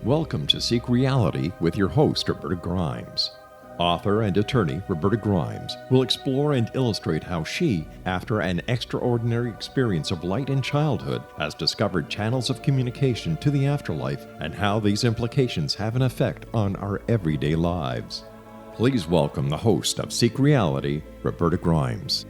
Welcome to Seek Reality with your host, Roberta Grimes. Author and attorney Roberta Grimes will explore and illustrate how she, after an extraordinary experience of light in childhood, has discovered channels of communication to the afterlife and how these implications have an effect on our everyday lives. Please welcome the host of Seek Reality, Roberta Grimes.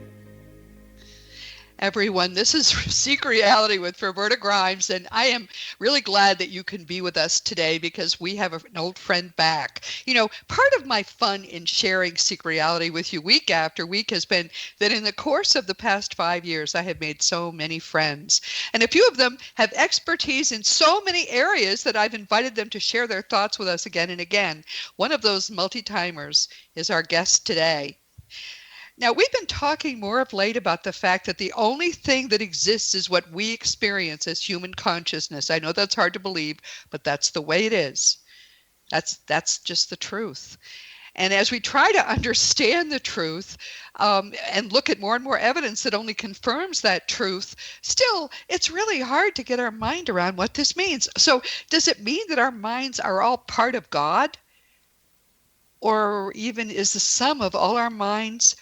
Everyone, this is Seek Reality with Roberta Grimes, and I am really glad that you can be with us today because we have an old friend back. You know, part of my fun in sharing Seek Reality with you week after week has been that in the course of the past 5 years, I have made so many friends, and a few of them have expertise in so many areas that I've invited them to share their thoughts with us again and again. One of those multi-timers is our guest today. Now, we've been talking more of late about the fact that the only thing that exists is what we experience as human consciousness. I know that's hard to believe, but that's the way it is. That's just the truth. And as we try to understand the truth and look at more and more evidence that only confirms that truth, still, it's really hard to get our mind around what this means. So does it mean that our minds are all part of God? Or even is the sum of all our minds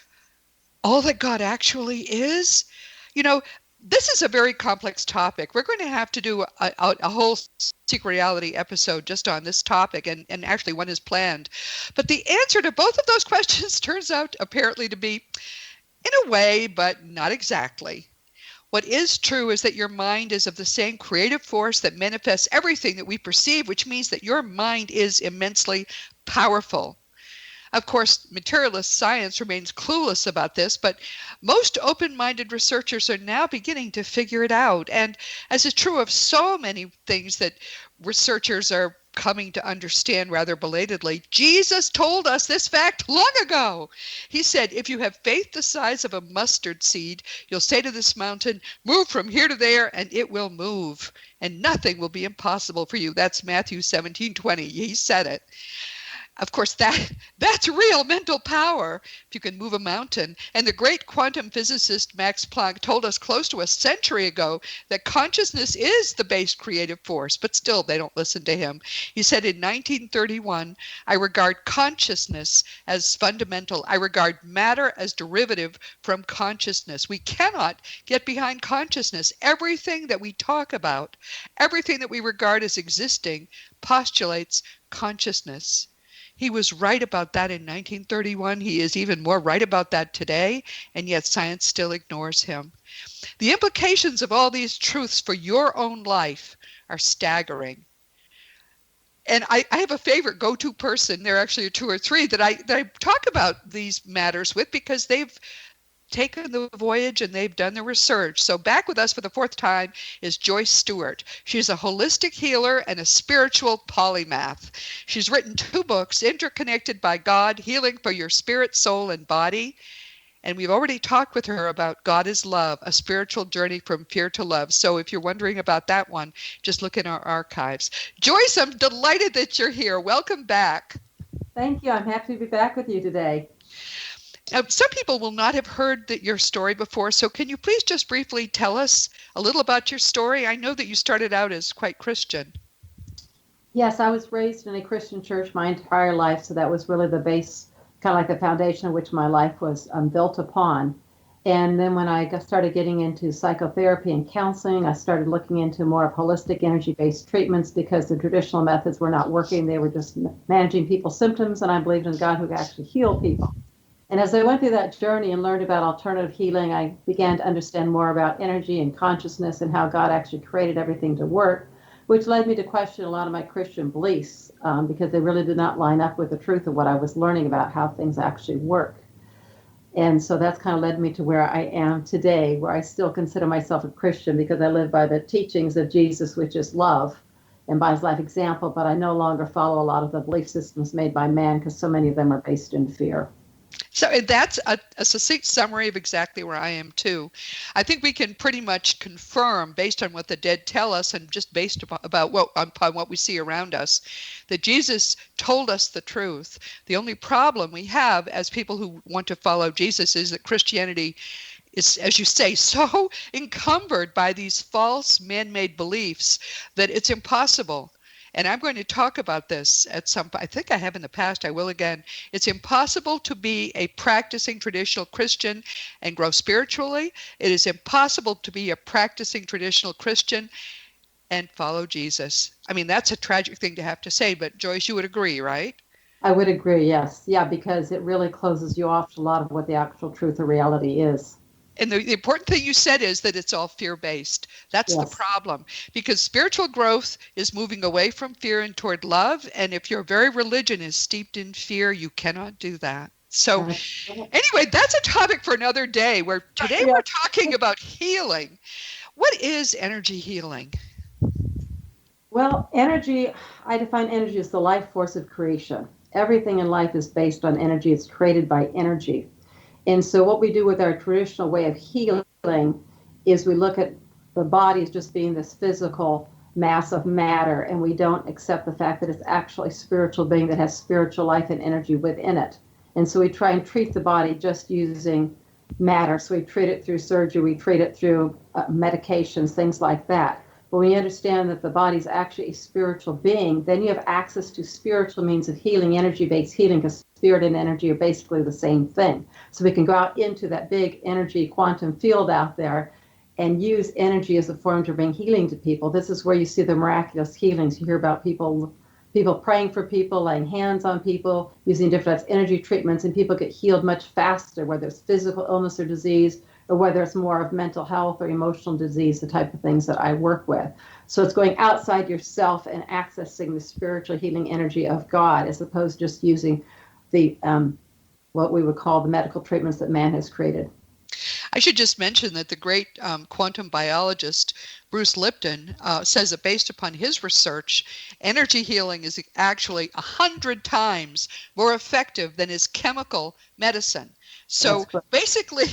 all that God actually is? You know, this is a very complex topic. We're going to have to do a whole Seek Reality episode just on this topic, and actually one is planned. But the answer to both of those questions turns out apparently to be, in a way, but not exactly. What is true is that your mind is of the same creative force that manifests everything that we perceive, which means that your mind is immensely powerful. Of course, materialist science remains clueless about this, but most open-minded researchers are now beginning to figure it out. And as is true of so many things that researchers are coming to understand rather belatedly, Jesus told us this fact long ago. He said, if you have faith the size of a mustard seed, you'll say to this mountain, move from here to there, and it will move, and nothing will be impossible for you. That's Matthew 17:20. He said it. Of course, that's real mental power, if you can move a mountain. And the great quantum physicist Max Planck told us close to a century ago that consciousness is the base creative force, but still they don't listen to him. He said in 1931, I regard consciousness as fundamental. I regard matter as derivative from consciousness. We cannot get behind consciousness. Everything that we talk about, everything that we regard as existing, postulates consciousness. He was right about that in 1931. He is even more right about that today, and yet science still ignores him. The implications of all these truths for your own life are staggering. And I have a favorite go-to person. There actually are two or three that I talk about these matters with because they've taken the voyage and they've done the research. So back with us for the fourth time is Joyce Stewart. She's a holistic healer and a spiritual polymath. She's written 2 books, Interconnected by God, Healing for Your Spirit, Soul, and Body. And we've already talked with her about God is Love, a spiritual journey from fear to love. So if you're wondering about that one, just look in our archives. Joyce, I'm delighted that you're here. Welcome back. Thank you. I'm happy to be back with you today. Some people will not have heard your story before, so can you please just briefly tell us a little about your story? I know that you started out as quite Christian. Yes, I was raised in a Christian church my entire life, so that was really the base, kind of like the foundation on which my life was built upon. And then when I started getting into psychotherapy and counseling, I started looking into more of holistic energy-based treatments because the traditional methods were not working. They were just managing people's symptoms, and I believed in God who could actually heal people. And as I went through that journey and learned about alternative healing, I began to understand more about energy and consciousness and how God actually created everything to work, which led me to question a lot of my Christian beliefs because they really did not line up with the truth of what I was learning about how things actually work. And so that's kind of led me to where I am today, where I still consider myself a Christian because I live by the teachings of Jesus, which is love, and by his life example, but I no longer follow a lot of the belief systems made by man because so many of them are based in fear. So that's a succinct summary of exactly where I am too. I think we can pretty much confirm, based on what the dead tell us and just based upon what we see around us, that Jesus told us the truth. The only problem we have as people who want to follow Jesus is that Christianity is, as you say, so encumbered by these false man-made beliefs that it's impossible. and I'm going to talk about this at some point. I think I have in the past, I will again. It's impossible to be a practicing traditional Christian and grow spiritually. It is impossible to be a practicing traditional Christian and follow Jesus. I mean, that's a tragic thing to have to say, but Joyce, you would agree, right? I would agree, yes. Yeah, because it really closes you off to a lot of what the actual truth or reality is. And the important thing you said is that it's all fear-based. That's the Yes. problem, because spiritual growth is moving away from fear and toward love. And if your very religion is steeped in fear, you cannot do that. So anyway, that's a topic for another day, where today Yeah. we're talking about healing. What is energy healing? Well, energy, I define energy as the life force of creation. Everything in life is based on energy. It's created by energy. And so what we do with our traditional way of healing is we look at the body as just being this physical mass of matter, and we don't accept the fact that it's actually a spiritual being that has spiritual life and energy within it. And so we try and treat the body just using matter. So we treat it through surgery, we treat it through medications, things like that. But when you understand that the body is actually a spiritual being, then you have access to spiritual means of healing, energy-based healing, because spirit and energy are basically the same thing. So we can go out into that big energy quantum field out there and use energy as a form to bring healing to people. This is where you see the miraculous healings. You hear about people praying for people, laying hands on people, using different types of energy treatments, and people get healed much faster, whether it's physical illness or disease, or whether it's more of mental health or emotional disease, the type of things that I work with. So it's going outside yourself and accessing the spiritual healing energy of God, as opposed to just using the what we would call the medical treatments that man has created. I should just mention that the great quantum biologist Bruce Lipton says that based upon his research, energy healing is actually 100 times more effective than is chemical medicine. So basically,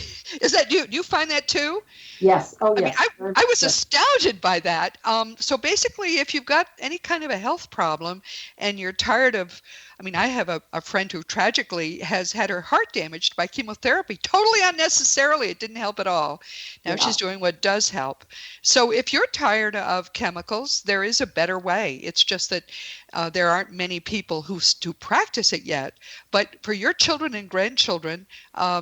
is that do you find that too? Yes. Oh, yes. I mean, I was astounded by that. So basically, if you've got any kind of a health problem and you're tired of, I mean, I have a friend who tragically has had her heart damaged by chemotherapy, totally unnecessarily. It didn't help at all. Now she's doing what does help. So if you're tired of chemicals, there is a better way. It's just that there aren't many people who practice it yet. But for your children and grandchildren,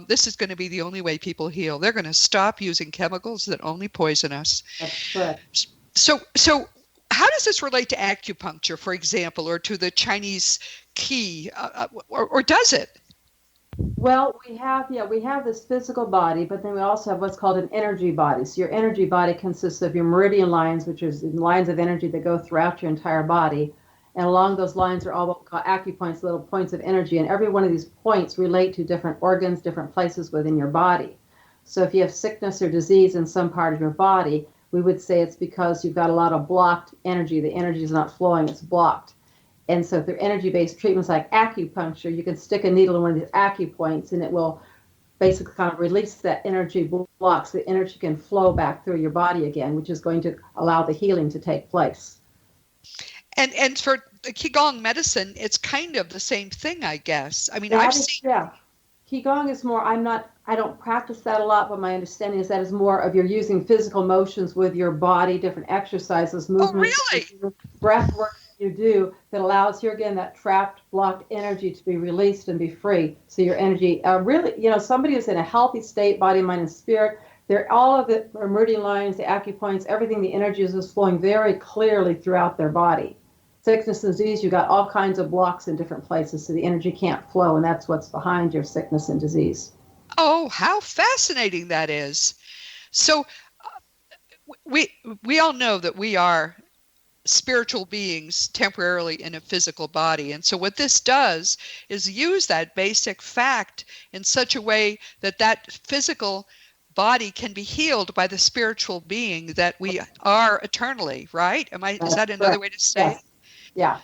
this is going to be the only way people heal. They're going to stop using chemicals that only poison us. That's correct. So how does this relate to acupuncture, for example, or to the Chinese qi, or does it? Well, we have this physical body, but then we also have what's called an energy body. So your energy body consists of your meridian lines, which is lines of energy that go throughout your entire body. And along those lines are all what we call acupoints, little points of energy. And every one of these points relate to different organs, different places within your body. So if you have sickness or disease in some part of your body, we would say it's because you've got a lot of blocked energy. The energy is not flowing, it's blocked. And so through energy-based treatments like acupuncture, you can stick a needle in one of these acupoints and it will basically kind of release that energy block so the energy can flow back through your body again, which is going to allow the healing to take place. And for the Qigong medicine, it's kind of the same thing, I guess. I mean, I've seen... Yeah. Qigong is more, I don't practice that a lot, but my understanding is that is more of you're using physical motions with your body, different exercises, movements, breath work you do that allows here again that trapped, blocked energy to be released and be free. So your energy really, somebody who's in a healthy state, body, mind, and spirit, they're all of the meridian lines, the acupoints, everything, the energy is just flowing very clearly throughout their body. Sickness and disease, you've got all kinds of blocks in different places, so the energy can't flow, and that's what's behind your sickness and disease. Oh, how fascinating that is. So we all know that we are spiritual beings temporarily in a physical body. And so what this does is use that basic fact in such a way that that physical body can be healed by the spiritual being that we are eternally, right? Is that another way to say it? Yeah.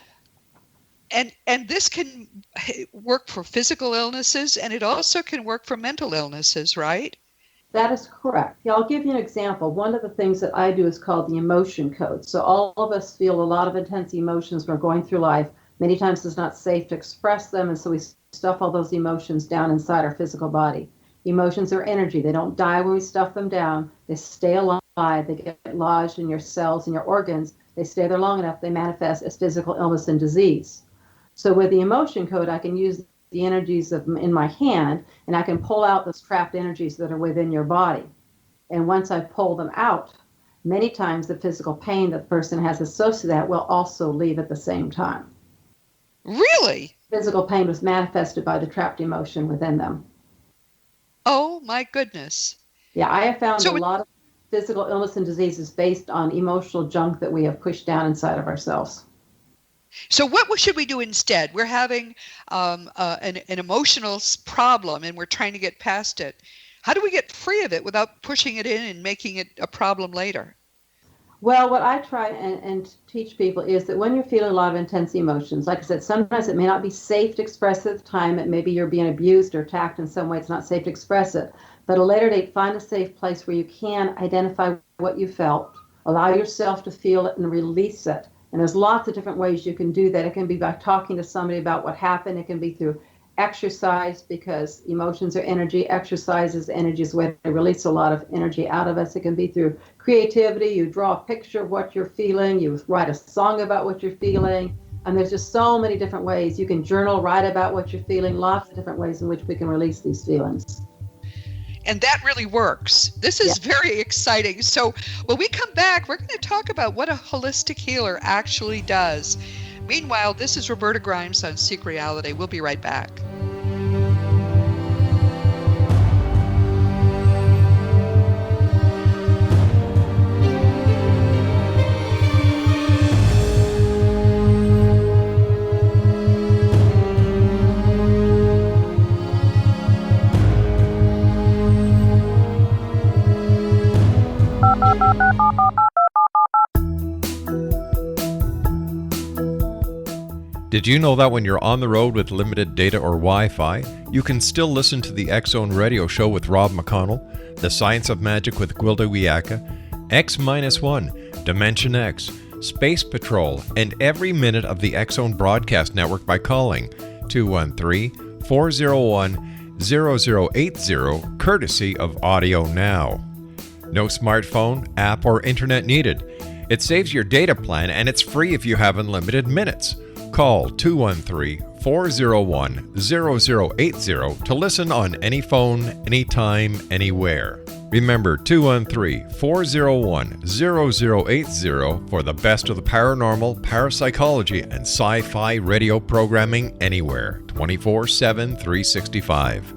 And this can work for physical illnesses, and it also can work for mental illnesses, right? That is correct. Yeah, I'll give you an example. One of the things that I do is called the emotion code. So all of us feel a lot of intense emotions when we're going through life. Many times it's not safe to express them, and so we stuff all those emotions down inside our physical body. Emotions are energy. They don't die when we stuff them down. They stay alive. They get lodged in your cells and your organs They stay there long enough, they manifest as physical illness and disease. So with the emotion code, I can use the energies in my hand, and I can pull out those trapped energies that are within your body. And once I pull them out, many times the physical pain that the person has associated with that will also leave at the same time. Really? Physical pain was manifested by the trapped emotion within them. Oh my goodness. Yeah, I have found a lot of physical illness and diseases based on emotional junk that we have pushed down inside of ourselves. So what should we do instead? We're having an emotional problem and we're trying to get past it. How do we get free of it without pushing it in and making it a problem later? Well, what I try and teach people is that when you're feeling a lot of intense emotions, like I said, sometimes it may not be safe to express at the time. It maybe you're being abused or attacked in some way. It's not safe to express it. But at a later date, find a safe place where you can identify what you felt, allow yourself to feel it and release it. And there's lots of different ways you can do that. It can be by talking to somebody about what happened. It can be through exercise, because emotions are energy. Exercise is energy, is a way to release a lot of energy out of us. It can be through creativity. You draw a picture of what you're feeling. You write a song about what you're feeling. And there's just so many different ways. You can journal, write about what you're feeling, lots of different ways in which we can release these feelings. And that really works. This is very exciting. So when we come back, we're going to talk about what a holistic healer actually does. Meanwhile, this is Roberta Grimes on Seek Reality. We'll be right back. Did you know that when you're on the road with limited data or Wi-Fi, you can still listen to the X-Zone Radio Show with Rob McConnell, The Science of Magic with Gwilda Wiyaka, X-1, Dimension X, Space Patrol, and every minute of the X-Zone Broadcast Network by calling 213-401-0080, courtesy of Audio Now. No smartphone, app, or internet needed. It saves your data plan and it's free if you have unlimited minutes. Call 213-401-0080 to listen on any phone, anytime, anywhere. Remember 213-401-0080 for the best of the paranormal, parapsychology, and sci-fi radio programming anywhere, 24/7, 365.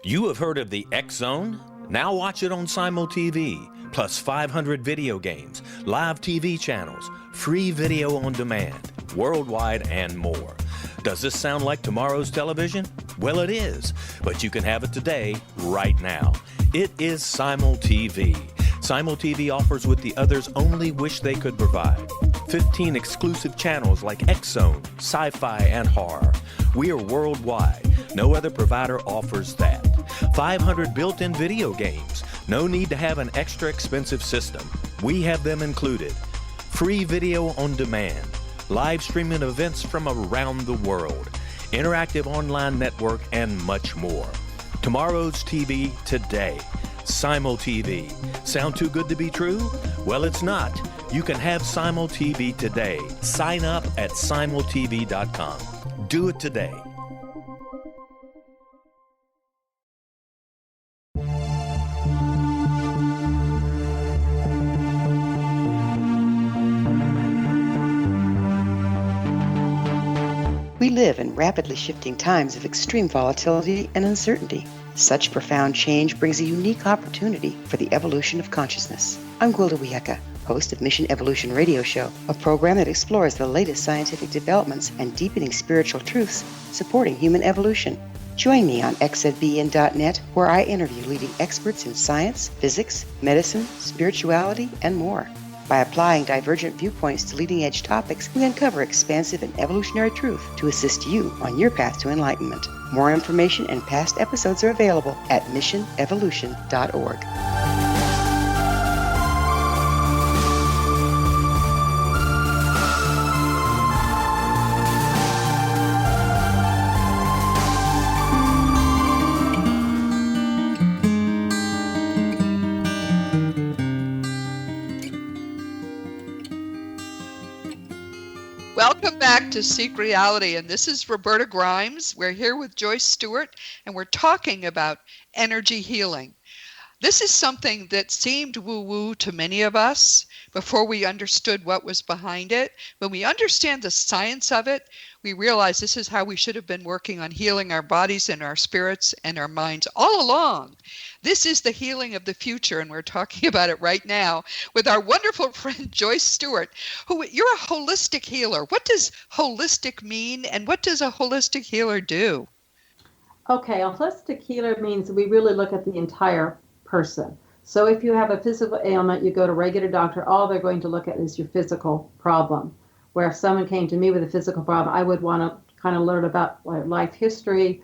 You have heard of the X-Zone? Now watch it on Simul TV. Plus 500 video games, live TV channels, free video on demand, worldwide, and more. Does this sound like tomorrow's television? Well, it is, but you can have it today, right now. It is Simul TV. Simul TV offers what the others only wish they could provide. 15 exclusive channels like X-Zone, sci-fi, and horror. We are worldwide. No other provider offers that. 500 built-in video games. No need to have an extra expensive system. We have them included. Free video on demand. Live streaming events from around the world. Interactive online network, and much more. Tomorrow's TV today. Simul TV. Sound too good to be true? Well, it's not. You can have Simul TV today. Sign up at simultv.com. Do it today. We live in rapidly shifting times of extreme volatility and uncertainty. Such profound change brings a unique opportunity for the evolution of consciousness. I'm Gwilda Wiyaka, host of Mission Evolution Radio Show, a program that explores the latest scientific developments and deepening spiritual truths supporting human evolution. Join me on xzbn.net, where I interview leading experts in science, physics, medicine, spirituality, and more. By applying divergent viewpoints to leading-edge topics, we uncover expansive and evolutionary truth to assist you on your path to enlightenment. More information and past episodes are available at missionevolution.org. Welcome back to Seek Reality, and this is Roberta Grimes. We're here with Joyce Stewart, and we're talking about energy healing. This is something that seemed woo-woo to many of us before we understood what was behind it. When we understand the science of it, we realize this is how we should have been working on healing our bodies and our spirits and our minds all along. This is the healing of the future, and we're talking about it right now with our wonderful friend Joyce Stewart, who you're a holistic healer. What does holistic mean, and what does a holistic healer do? Okay, a holistic healer means we really look at the entire person. So if you have a physical ailment, you go to a regular doctor, all they're going to look at is your physical problem. Where if someone came to me with a physical problem, I would want to kind of learn about life history,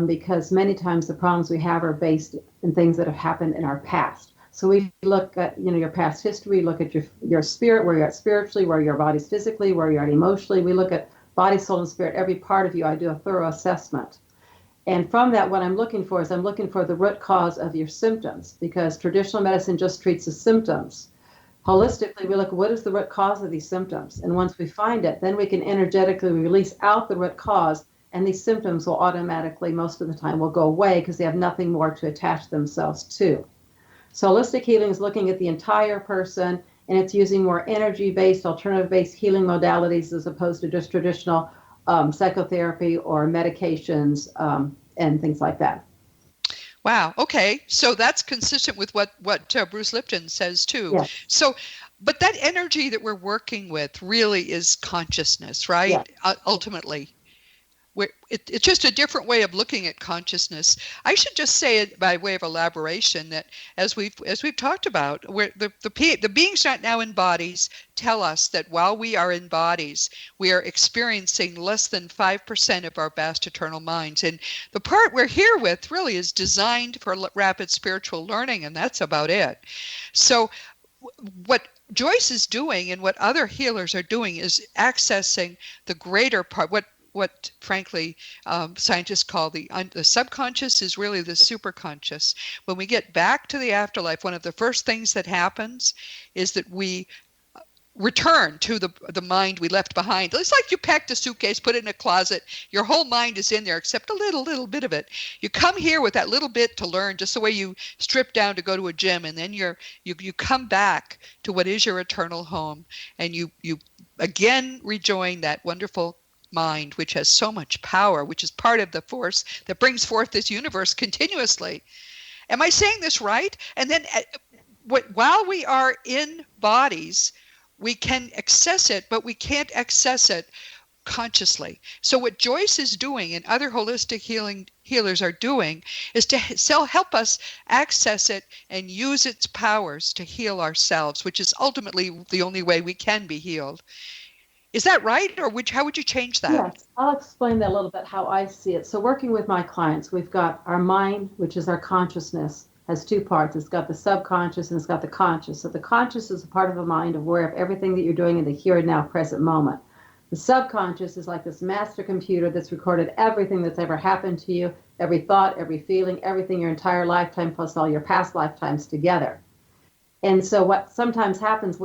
because many times the problems we have are based in things that have happened in our past. So we look at, your past history, look at your spirit, where you're at spiritually, where your body's physically, where you're at emotionally. We look at body, soul, and spirit, every part of you. I do a thorough assessment. And from that, what I'm looking for is I'm looking for the root cause of your symptoms, because traditional medicine just treats the symptoms. Holistically, we look at what is the root cause of these symptoms. And once we find it, then we can energetically release out the root cause, and these symptoms will automatically, most of the time, will go away because they have nothing more to attach themselves to. So holistic healing is looking at the entire person, and it's using more energy-based, alternative-based healing modalities as opposed to just traditional psychotherapy or medications and things like that. Wow. Okay. So that's consistent with what Bruce Lipton says too. Yes. So, but that energy that we're working with really is consciousness, right? Yes. Ultimately. It's just a different way of looking at consciousness. I should just say it by way of elaboration that as we've talked about, where the beings not now in bodies tell us that while we are in bodies, we are experiencing less than 5% of our vast eternal minds. And the part we're here with really is designed for rapid spiritual learning, and that's about it. So what Joyce is doing and what other healers are doing is accessing the greater part, what frankly scientists call the subconscious is really the superconscious. When we get back to the afterlife, one of the first things that happens is that we return to the mind we left behind. It's like you packed a suitcase, put it in a closet, your whole mind is in there except a little bit of it. You come here with that little bit to learn, just the way you strip down to go to a gym, and then you come back to what is your eternal home, and you again rejoin that wonderful mind, which has so much power, which is part of the force that brings forth this universe continuously. Am I saying this right? And then while we are in bodies, we can access it, but we can't access it consciously. So what Joyce is doing and other holistic healers are doing is to help us access it and use its powers to heal ourselves, which is ultimately the only way we can be healed. Is that right? Or how would you change that? Yes, I'll explain that a little bit, how I see it. So working with my clients, we've got our mind, which is our consciousness, has two parts. It's got the subconscious and it's got the conscious. So the conscious is a part of the mind, aware of everything that you're doing in the here and now present moment. The subconscious is like this master computer that's recorded everything that's ever happened to you, every thought, every feeling, everything your entire lifetime plus all your past lifetimes together. And so what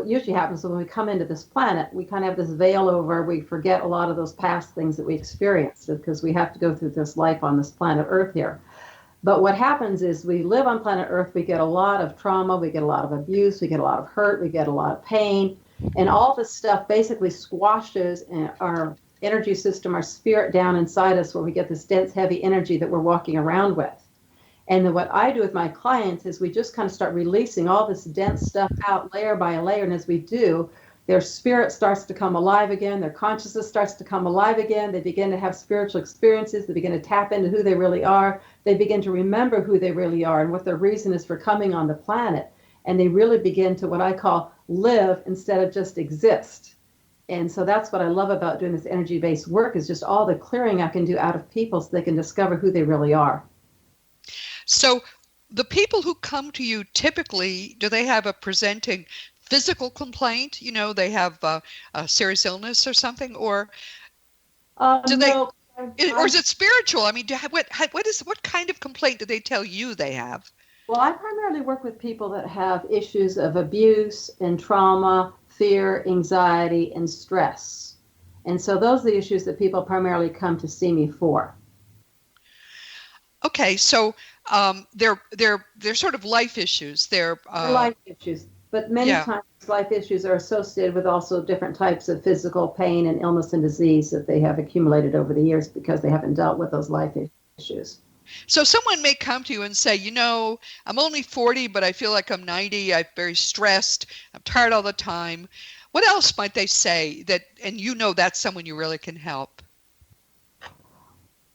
usually happens when we come into this planet, we kind of have this veil over, we forget a lot of those past things that we experienced because we have to go through this life on this planet Earth here. But what happens is we live on planet Earth, we get a lot of trauma, we get a lot of abuse, we get a lot of hurt, we get a lot of pain, and all this stuff basically squashes our energy system, our spirit down inside us, where we get this dense, heavy energy that we're walking around with. And then what I do with my clients is we just kind of start releasing all this dense stuff out layer by layer. And as we do, their spirit starts to come alive again. Their consciousness starts to come alive again. They begin to have spiritual experiences. They begin to tap into who they really are. They begin to remember who they really are and what their reason is for coming on the planet. And they really begin to what I call live instead of just exist. And so that's what I love about doing this energy-based work, is just all the clearing I can do out of people so they can discover who they really are. So the people who come to you typically, do they have a presenting physical complaint? They have a serious illness or something, or do no, or is it spiritual? I mean, what kind of complaint do they tell you they have? Well, I primarily work with people that have issues of abuse and trauma, fear, anxiety, and stress. And so those are the issues that people primarily come to see me for. Okay, so they're sort of life issues. They're life issues, but many times life issues are associated with also different types of physical pain and illness and disease that they have accumulated over the years because they haven't dealt with those life issues. So someone may come to you and say, I'm only 40, but I feel like I'm 90. I'm very stressed. I'm tired all the time. What else might they say and that's someone you really can help?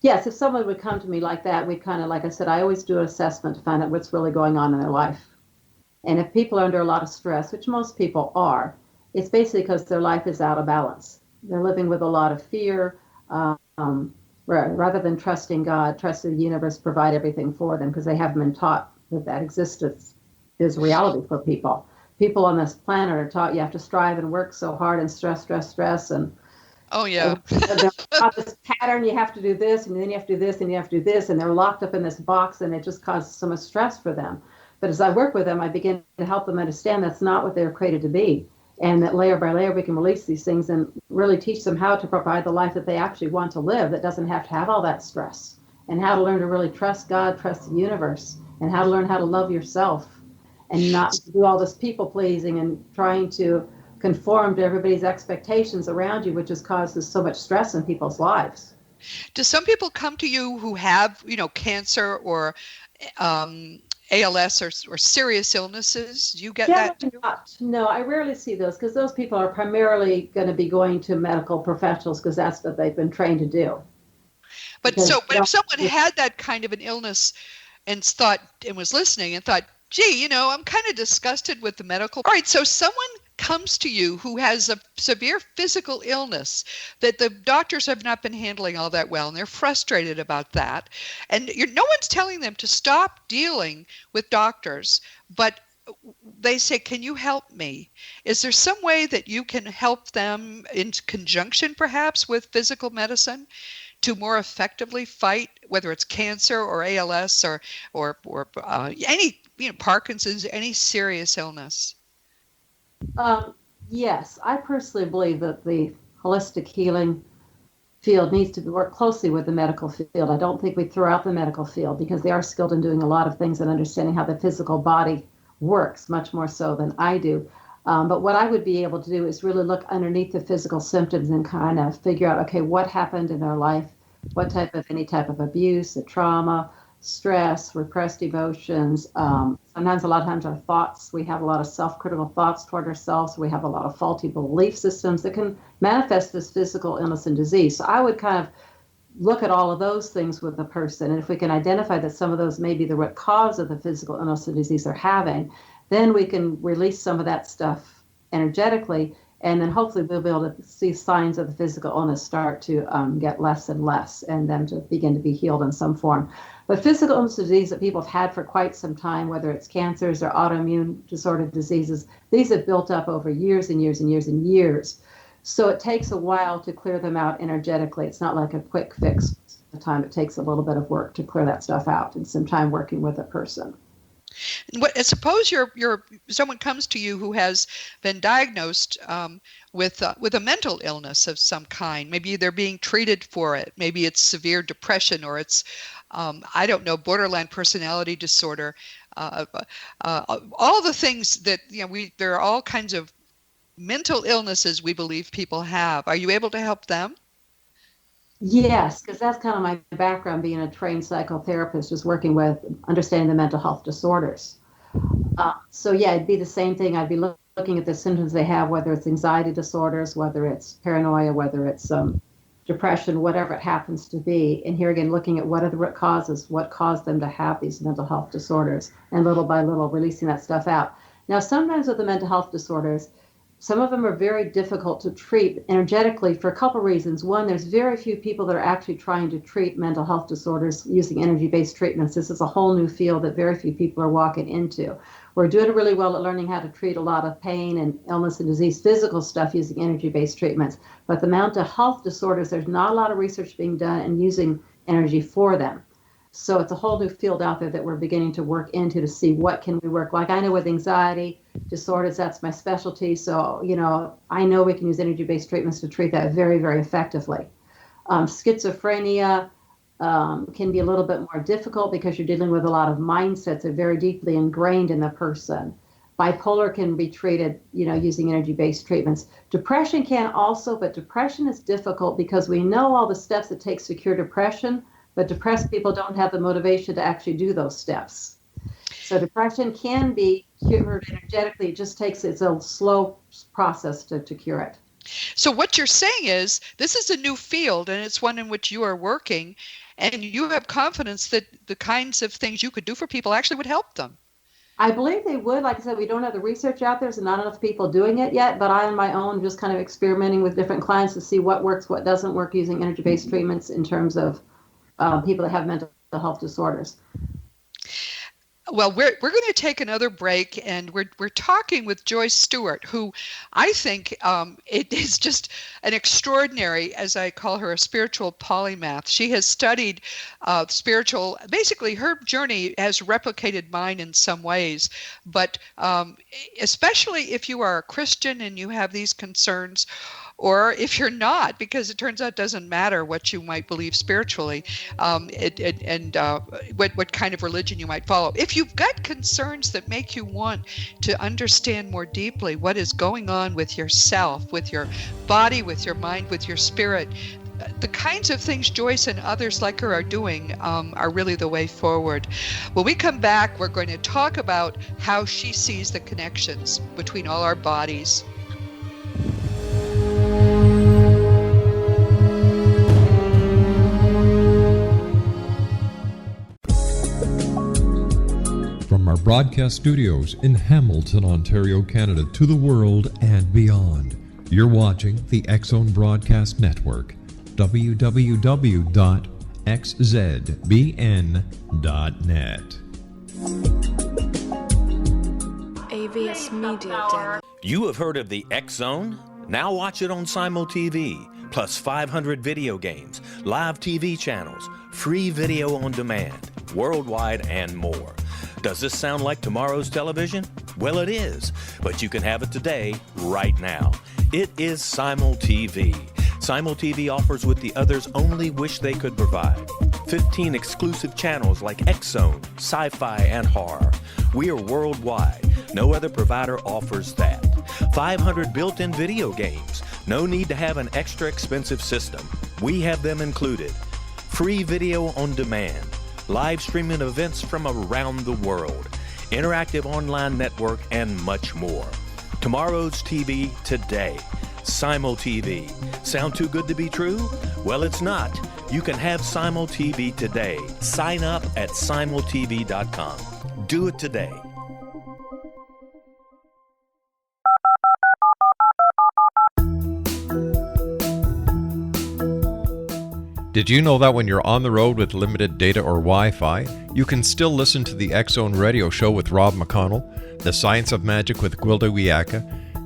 Yes, if someone would come to me like that, we kind of, like I said, I always do an assessment to find out what's really going on in their life. And if people are under a lot of stress, which most people are, it's basically because their life is out of balance. They're living with a lot of fear, rather than trusting God, trusting the universe to provide everything for them because they haven't been taught that existence is reality for people. People on this planet are taught you have to strive and work so hard and stress, and oh yeah, this pattern, you have to do this, and then you have to do this, and you have to do this, and they're locked up in this box, and it just causes so much stress for them. But as I work with them, I begin to help them understand that's not what they were created to be, and that layer by layer we can release these things and really teach them how to provide the life that they actually want to live that doesn't have to have all that stress, and how to learn to really trust God, trust the universe, and how to learn how to love yourself and not do all this people pleasing and trying to conform to everybody's expectations around you, which just causes so much stress in people's lives. Do some people come to you who have, cancer or ALS or serious illnesses? Do you get that too? No, I rarely see those because those people are primarily going to be going to medical professionals because that's what they've been trained to do. But if someone had that kind of an illness and was listening and thought, gee, I'm kind of disgusted with the medical. All right, so someone comes to you who has a severe physical illness that the doctors have not been handling all that well, and they're frustrated about that. And no one's telling them to stop dealing with doctors, but they say, can you help me? Is there some way that you can help them in conjunction perhaps with physical medicine to more effectively fight, whether it's cancer or ALS or any, Parkinson's, any serious illness? Yes, I personally believe that the holistic healing field needs to work closely with the medical field. I don't think we throw out the medical field because they are skilled in doing a lot of things and understanding how the physical body works, much more so than I do. But what I would be able to do is really look underneath the physical symptoms and kind of figure out, okay, what happened in their life, any type of abuse, trauma, stress, repressed emotions. Sometimes, a lot of times, our thoughts, we have a lot of self-critical thoughts toward ourselves. We have a lot of faulty belief systems that can manifest this physical illness and disease. So I would kind of look at all of those things with the person. And if we can identify that some of those may be the root cause of the physical illness and disease they're having, then we can release some of that stuff energetically. And then hopefully we'll be able to see signs of the physical illness start to get less and less and them to begin to be healed in some form. But physical illness disease that people have had for quite some time, whether it's cancers or autoimmune disordered diseases, these have built up over years and years and years and years. So it takes a while to clear them out energetically. It's not like a quick fix. The time it takes a little bit of work to clear that stuff out and some time working with a person. Suppose someone comes to you who has been diagnosed with a mental illness of some kind. Maybe they're being treated for it. Maybe it's severe depression, or it's borderline personality disorder. All the things that there are all kinds of mental illnesses we believe people have. Are you able to help them? Yes, because that's kind of my background, being a trained psychotherapist, just working with understanding the mental health disorders. So yeah, it'd be the same thing. I'd be looking at the symptoms they have, whether it's anxiety disorders, whether it's paranoia, whether it's depression, whatever it happens to be. And here again, looking at what are the root causes, what caused them to have these mental health disorders, and little by little releasing that stuff out. Now, sometimes with the mental health disorders, some of them are very difficult to treat energetically for a couple of reasons. One, there's very few people that are actually trying to treat mental health disorders using energy-based treatments. This is a whole new field that very few people are walking into. We're doing really well at learning how to treat a lot of pain and illness and disease, physical stuff using energy-based treatments. But the mental health disorders, there's not a lot of research being done and using energy for them. So it's a whole new field out there that we're beginning to work into to see what can we work. Like I know with anxiety disorders, that's my specialty. So, I know we can use energy-based treatments to treat that very, very effectively. Schizophrenia can be a little bit more difficult because you're dealing with a lot of mindsets that are very deeply ingrained in the person. Bipolar can be treated, using energy-based treatments. Depression can also, but depression is difficult because we know all the steps it takes to cure depression, but depressed people don't have the motivation to actually do those steps. So depression can be cured energetically. It just takes, it's a slow process to cure it. So what you're saying is this is a new field, and it's one in which you are working, and you have confidence that the kinds of things you could do for people actually would help them. I believe they would. Like I said, we don't have the research out there, so not enough people doing it yet, but I on my own just kind of experimenting with different clients to see what works, what doesn't work using energy-based treatments in terms of people that have mental health disorders. Well, we're going to take another break, and we're talking with Joyce Stewart, who I think it is just an extraordinary, as I call her, a spiritual polymath. She has studied basically her journey has replicated mine in some ways, but especially if you are a Christian and you have these concerns, or if you're not, because it turns out it doesn't matter what you might believe spiritually, and what kind of religion you might follow. If you've got concerns that make you want to understand more deeply what is going on with yourself, with your body, with your mind, with your spirit, the kinds of things Joyce and others like her are doing are really the way forward. When we come back, we're going to talk about how she sees the connections between all our bodies. From our broadcast studios in Hamilton, Ontario, Canada, to the world and beyond, you're watching the X-Zone Broadcast Network, www.xzbn.net. AVS Media Den. You have heard of the X-Zone? Now watch it on Simul TV, plus 500 video games, live TV channels, free video on demand, worldwide, and more. Does this sound like tomorrow's television? Well, it is, but you can have it today, right now. It is Simul TV. Simul TV offers what the others only wish they could provide. 15 exclusive channels like X-Zone, sci-fi, and horror. We are worldwide. No other provider offers that. 500 built-in video games. No need to have an extra expensive system. We have them included. Free video on demand. Live streaming events from around the world, interactive online network, and much more. Tomorrow's TV today. Simul TV. Sound too good to be true? Well, it's not. You can have Simul TV today. Sign up at simultv.com. Do it today. Did you know that when you're on the road with limited data or Wi-Fi, you can still listen to the X-Zone Radio Show with Rob McConnell, The Science of Magic with Gwilda Wiyaka,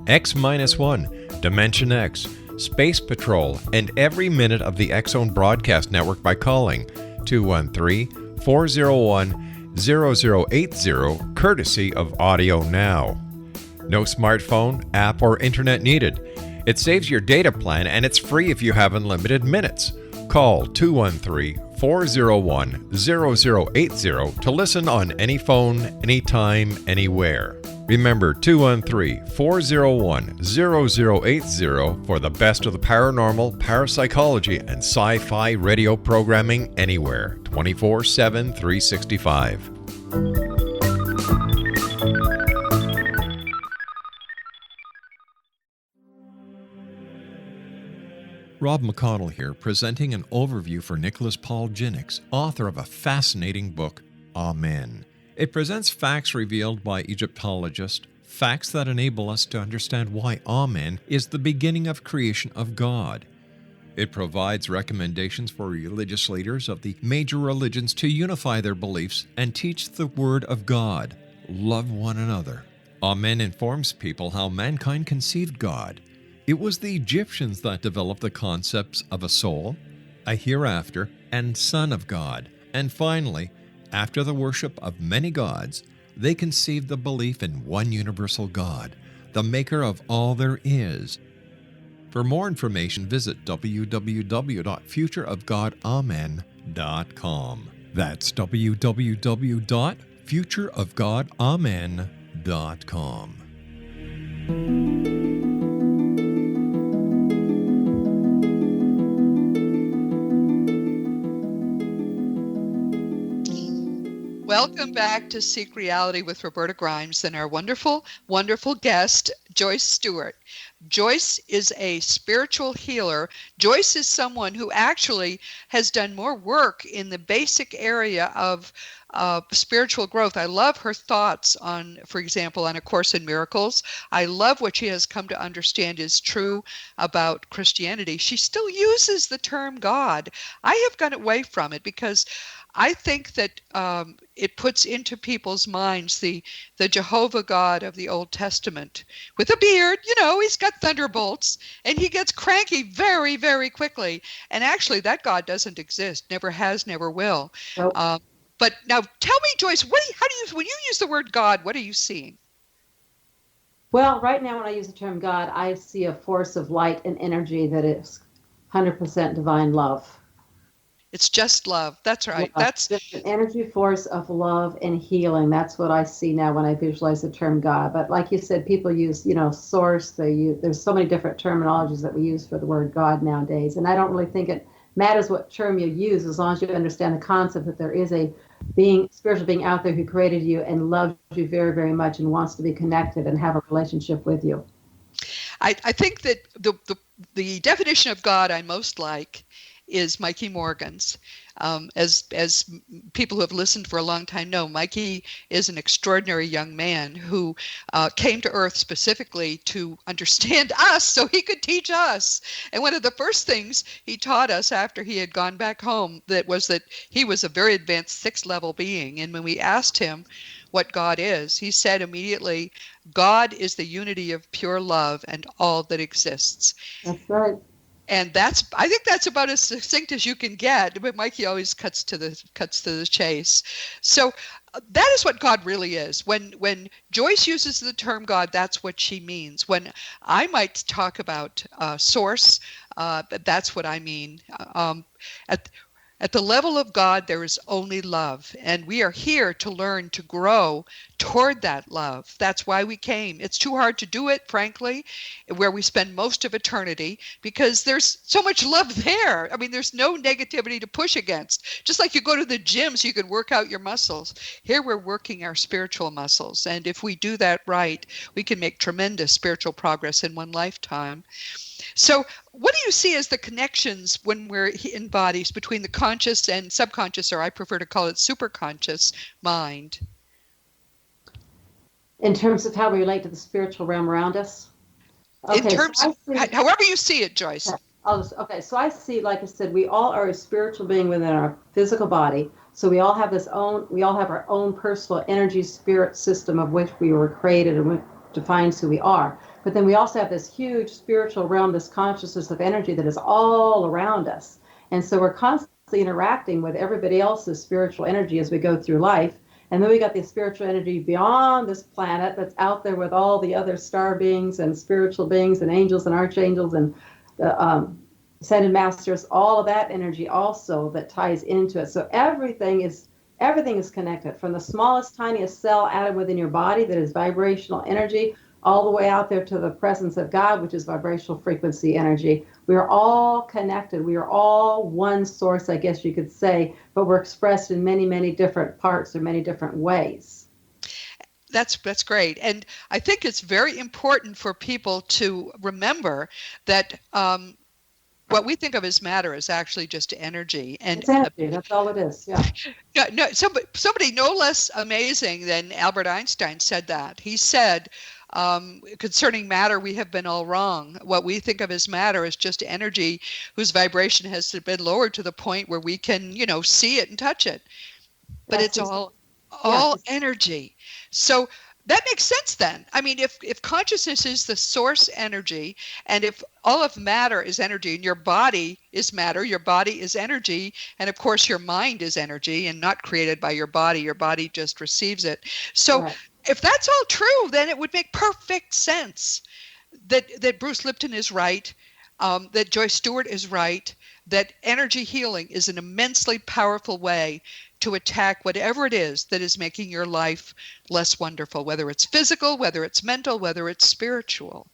X-1, Dimension X, Space Patrol, and every minute of the X-Zone Broadcast Network by calling 213-401-0080, courtesy of Audio Now. No smartphone, app, or internet needed. It saves your data plan, and it's free if you have unlimited minutes. Call 213-401-0080 to listen on any phone, anytime, anywhere. Remember 213-401-0080 for the best of the paranormal, parapsychology, and sci-fi radio programming anywhere, 24/7, 365. Rob McConnell here, presenting an overview for Nicholas Paul Jennings, author of a fascinating book, Amen. It presents facts revealed by Egyptologists, facts that enable us to understand why Amen is the beginning of creation of God. It provides recommendations for religious leaders of the major religions to unify their beliefs and teach the Word of God. Love one another. Amen informs people how mankind conceived God. It was the Egyptians that developed the concepts of a soul, a hereafter, and Son of God, And finally, after the worship of many gods, they conceived the belief in one universal God, the maker of all there is. For more information, visit www.futureofgodamen.com. That's www.futureofgodamen.com. Welcome back to Seek Reality with Roberta Grimes and our wonderful, wonderful guest, Joyce Stewart. Joyce is a spiritual healer. Joyce is someone who actually has done more work in the basic area of spiritual growth. I love her thoughts on, for example, on A Course in Miracles. I love what she has come to understand is true about Christianity. She still uses the term God. I have gone away from it because I think that it puts into people's minds the Jehovah God of the Old Testament with a beard. You know, he's got thunderbolts and he gets cranky very, very quickly. And actually, that God doesn't exist, never has, never will. Nope. But now tell me, Joyce, when you use the word God, what are you seeing? Well, right now when I use the term God, I see a force of light and energy that is 100% divine love. It's just love. That's right. Love. That's just an energy force of love and healing. That's what I see now when I visualize the term God. But like you said, people use, source. There's so many different terminologies that we use for the word God nowadays. And I don't really think it matters what term you use as long as you understand the concept that there is a spiritual being out there who created you and loves you very, very much and wants to be connected and have a relationship with you. I think that the definition of God I most like is Mikey Morgan's. As people who have listened for a long time know, Mikey is an extraordinary young man who came to Earth specifically to understand us so he could teach us. And one of the first things he taught us after he had gone back home that he was a very advanced 6th-level being. And when we asked him what God is, he said immediately, God is the unity of pure love and all that exists. That's right. And I think that's about as succinct as you can get. But Mikey always cuts to the chase. So that is what God really is. When Joyce uses the term God, that's what she means. When I might talk about source, that's what I mean. At the level of God, there is only love, and we are here to learn to grow toward that love. That's why we came. It's too hard to do it, frankly, where we spend most of eternity, because there's so much love there. I mean, there's no negativity to push against. Just like you go to the gym so you can work out your muscles. Here we're working our spiritual muscles, and if we do that right, we can make tremendous spiritual progress in one lifetime. So what do you see as the connections when we're in bodies between the conscious and subconscious, or I prefer to call it superconscious mind? In terms of how we relate to the spiritual realm around us? Okay, in terms of however you see it, Joyce. So I see, like I said, we all are a spiritual being within our physical body. So we all have our own personal energy spirit system of which we were created and which defines who we are. But then we also have this huge spiritual realm, this consciousness of energy that is all around us. And so we're constantly interacting with everybody else's spiritual energy as we go through life. And then we got the spiritual energy beyond this planet that's out there with all the other star beings and spiritual beings and angels and archangels and the ascended masters, all of that energy also that ties into it. So everything is connected, from the smallest, tiniest cell atom within your body that is vibrational energy, all the way out there to the presence of God, which is vibrational frequency energy. We are all connected. We are all one source, I guess you could say, but we're expressed in many, many different parts or many different ways. That's great. And I think it's very important for people to remember that what we think of as matter is actually just energy. And it's energy. That's all it is. Yeah. No. Somebody no less amazing than Albert Einstein said that. He said, concerning matter, we have been all wrong. What we think of as matter is just energy whose vibration has been lowered to the point where we can, see it and touch it. But it's all energy. So that makes sense then. I mean, if consciousness is the source energy, and if all of matter is energy, and your body is matter, your body is energy, and of course your mind is energy and not created by your body just receives it. So Right. if that's all true, then it would make perfect sense that Bruce Lipton is right, that Joyce Stewart is right, that energy healing is an immensely powerful way to attack whatever it is that is making your life less wonderful, whether it's physical, whether it's mental, whether it's spiritual.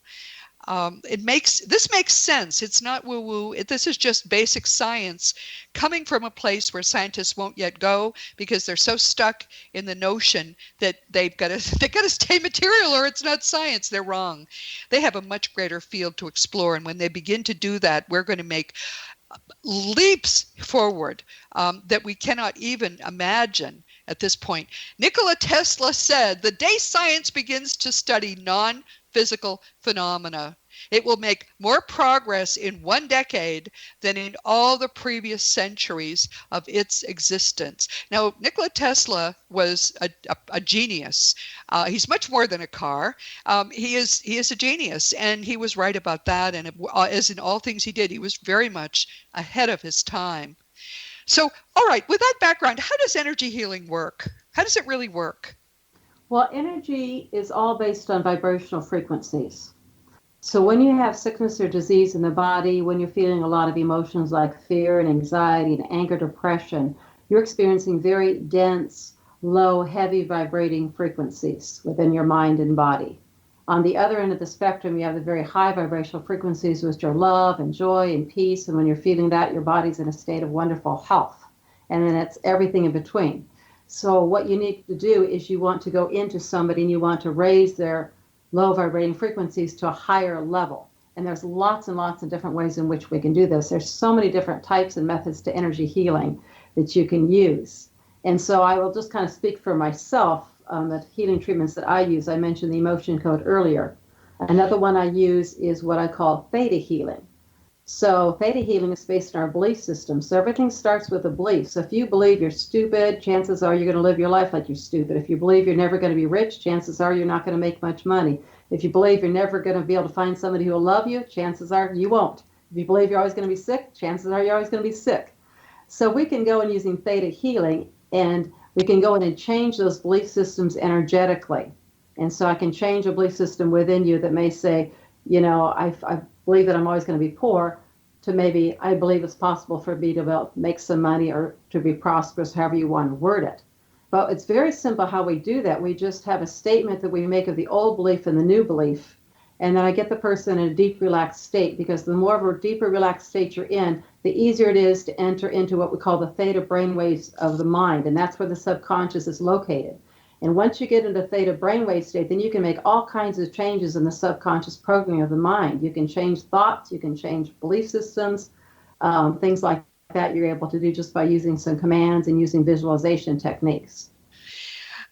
This makes sense. It's not woo-woo. This is just basic science coming from a place where scientists won't yet go because they're so stuck in the notion that they've got to stay material or it's not science. They're wrong. They have a much greater field to explore, and when they begin to do that, we're going to make leaps forward that we cannot even imagine at this point. Nikola Tesla said, "The day science begins to study non-physical phenomena, it will make more progress in one decade than in all the previous centuries of its existence." Now, Nikola Tesla was a genius. He's much more than a car. He is a genius, and he was right about that. And as in all things he did, he was very much ahead of his time. So, all right, with that background, how does energy healing work? How does it really work? Well, energy is all based on vibrational frequencies. So when you have sickness or disease in the body, when you're feeling a lot of emotions like fear and anxiety and anger, depression, you're experiencing very dense, low, heavy vibrating frequencies within your mind and body. On the other end of the spectrum, you have the very high vibrational frequencies, which are love and joy and peace. And when you're feeling that, your body's in a state of wonderful health. And then it's everything in between. So what you need to do is you want to go into somebody and you want to raise their low vibrating frequencies to a higher level. And there's lots and lots of different ways in which we can do this. There's so many different types and methods to energy healing that you can use. And so I will just kind of speak for myself. The healing treatments that I use, I mentioned the emotion code earlier. Another one I use is what I call theta healing. So theta healing is based on our belief system. So everything starts with a belief. So if you believe you're stupid, chances are you're going to live your life like you're stupid. If you believe you're never going to be rich, chances are you're not going to make much money. If you believe you're never going to be able to find somebody who will love you, chances are you won't. If you believe you're always going to be sick, chances are you're always going to be sick. So we can go in using theta healing, and we can go in and change those belief systems energetically. And so I can change a belief system within you that may say, you know, I believe that I'm always going to be poor, to maybe I believe it's possible for me to make some money or to be prosperous, however you want to word it. But it's very simple how we do that. We just have a statement that we make of the old belief and the new belief. And then I get the person in a deep, relaxed state, because the more of a deeper, relaxed state you're in, the easier it is to enter into what we call the theta brainwaves of the mind. And that's where the subconscious is located. And once you get into theta brainwave state, then you can make all kinds of changes in the subconscious programming of the mind. You can change thoughts, you can change belief systems, things like that you're able to do just by using some commands and using visualization techniques.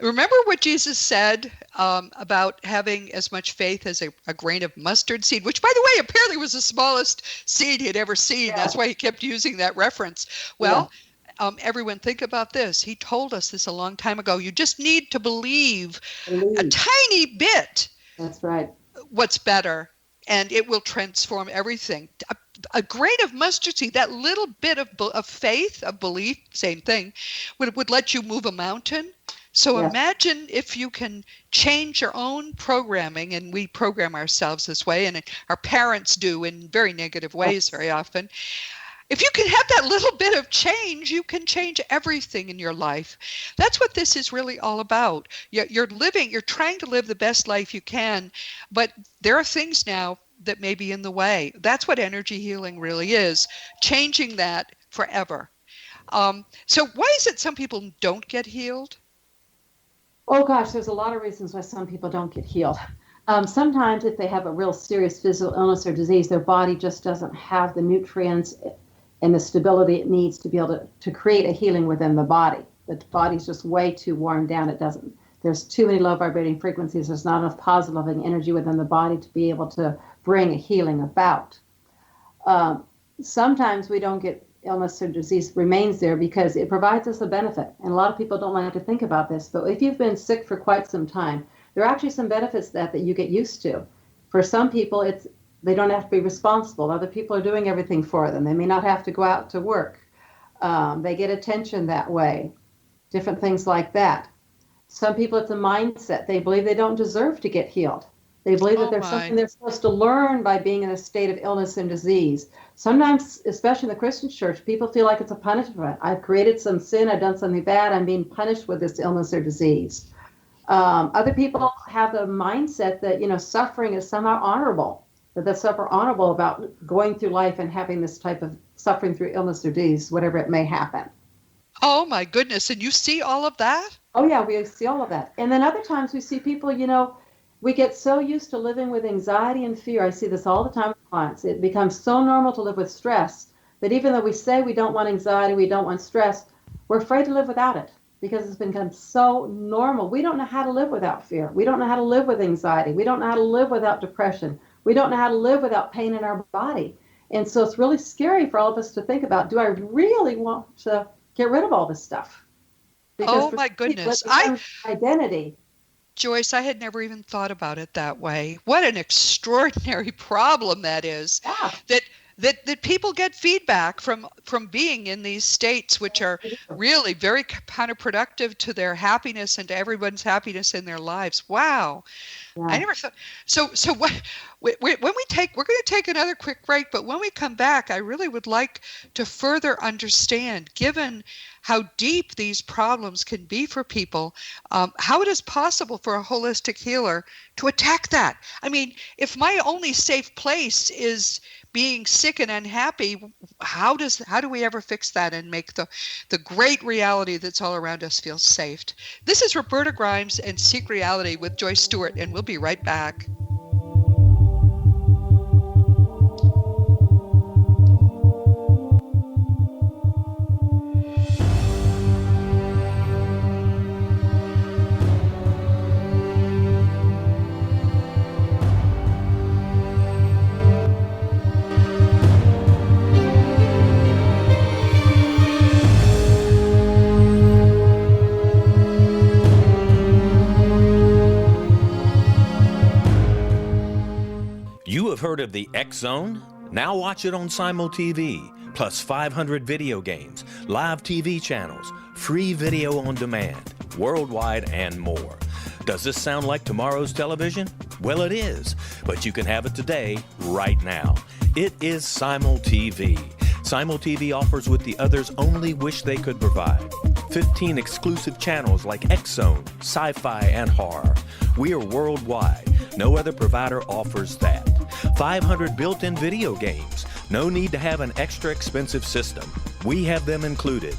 Remember what Jesus said about having as much faith as a grain of mustard seed, which, by the way, apparently was the smallest seed he'd ever seen. Yeah. That's why he kept using that reference. Well, everyone, think about this. He told us this a long time ago. You just need to believe a tiny bit. That's right. What's better, and it will transform everything. A grain of mustard seed, that little bit of faith, of belief, same thing, would let you move a mountain. So imagine if you can change your own programming, and we program ourselves this way, and our parents do in very negative ways very often. If you can have that little bit of change, you can change everything in your life. That's what this is really all about. You're trying to live the best life you can, but there are things now that may be in the way. That's what energy healing really is, changing that forever. So why is it some people don't get healed? Oh gosh, there's a lot of reasons why some people don't get healed. Sometimes if they have a real serious physical illness or disease, their body just doesn't have the nutrients and the stability it needs to be able to create a healing within the body. The body's just way too worn down. There's too many low vibrating frequencies. There's not enough positive energy within the body to be able to bring a healing about. Sometimes we don't get illness or disease remains there because it provides us a benefit. And a lot of people don't like to think about this, but if you've been sick for quite some time, there are actually some benefits that you get used to. For some people, they don't have to be responsible. Other people are doing everything for them. They may not have to go out to work. They get attention that way, different things like that. Some people, it's a mindset. They believe they don't deserve to get healed. They believe that there's something they're supposed to learn by being in a state of illness and disease. Sometimes, especially in the Christian church, people feel like it's a punishment. I've created some sin, I've done something bad, I'm being punished with this illness or disease. Other people have the mindset that, suffering is somehow honorable, that that's somehow honorable about going through life and having this type of suffering through illness or disease, whatever it may happen. Oh, my goodness. And you see all of that? Oh, yeah, we see all of that. And then other times we see people, we get so used to living with anxiety and fear. I see this all the time with clients. It becomes so normal to live with stress that even though we say we don't want anxiety, we don't want stress, we're afraid to live without it because it's become so normal. We don't know how to live without fear. We don't know how to live with anxiety. We don't know how to live without depression. We don't know how to live without pain in our body. And so it's really scary for all of us to think about, do I really want to get rid of all this stuff? Because my goodness. Identity. Joyce, I had never even thought about it that way. What an extraordinary problem that is. Yeah. That people get feedback from being in these states, which are really very counterproductive to their happiness and to everyone's happiness in their lives. Wow. Yeah. I never thought. So what? When we're going to take another quick break, but when we come back, I really would like to further understand, given how deep these problems can be for people, how it is possible for a holistic healer to attack that. I mean, if my only safe place is being sick and unhappy, how do we ever fix that and make the great reality that's all around us feel safe? This is Roberta Grimes and Seek Reality with Joyce Stewart, and we'll be right back. You have heard of the X Zone? Now watch it on Simul TV, plus 500 video games, live TV channels, free video on demand, worldwide, and more. Does this sound like tomorrow's television? Well, it is, but you can have it today, right now. It is Simul TV. Simul TV offers what the others only wish they could provide. 15 exclusive channels like X Zone, sci-fi, and horror. We are worldwide. No other provider offers that. 500 built-in video games. No need to have an extra expensive system. We have them included.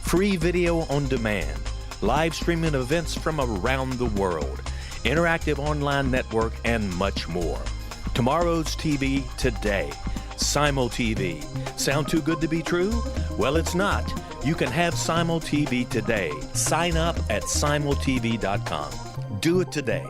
Free video on demand. Live streaming events from around the world. Interactive online network, and much more. Tomorrow's TV today. Simul TV. Sound too good to be true? Well, it's not. You can have Simul TV today. Sign up at simultv.com. Do it today.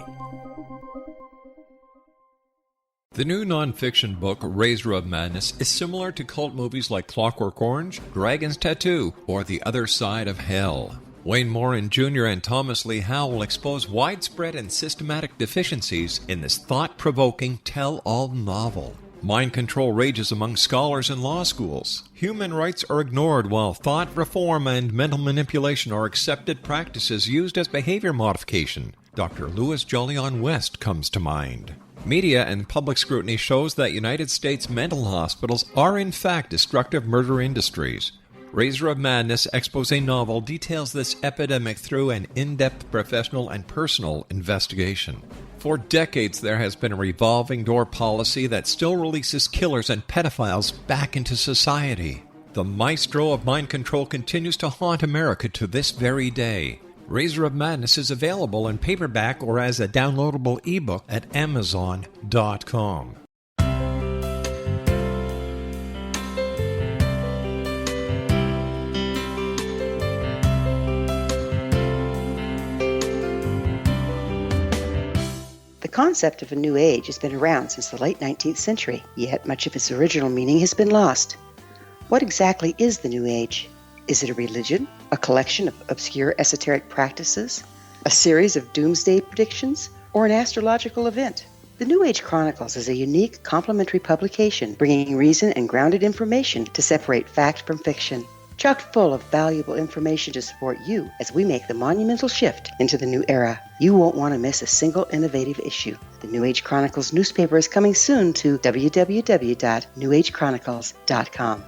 The new nonfiction book, Razor of Madness, is similar to cult movies like Clockwork Orange, Dragon's Tattoo, or The Other Side of Hell. Wayne Morin Jr. and Thomas Lee Howell will expose widespread and systematic deficiencies in this thought-provoking tell-all novel. Mind control rages among scholars in law schools. Human rights are ignored while thought reform and mental manipulation are accepted practices used as behavior modification. Dr. Louis Jolyon West comes to mind. Media and public scrutiny shows that United States mental hospitals are in fact destructive murder industries. Razor of Madness expose novel details this epidemic through an in-depth professional and personal investigation. For decades, there has been a revolving door policy that still releases killers and pedophiles back into society. The maestro of mind control continues to haunt America to this very day. Razor of Madness is available in paperback or as a downloadable ebook at Amazon.com. The concept of a new age has been around since the late 19th century, yet much of its original meaning has been lost. What exactly is the new age? Is it a religion, a collection of obscure esoteric practices, a series of doomsday predictions, or an astrological event. The New Age Chronicles is a unique complementary publication bringing reason and grounded information to separate fact from fiction. Chock full of valuable information to support you as we make the monumental shift into the new era. You won't want to miss a single innovative issue. The New Age Chronicles newspaper is coming soon to www.newagechronicles.com.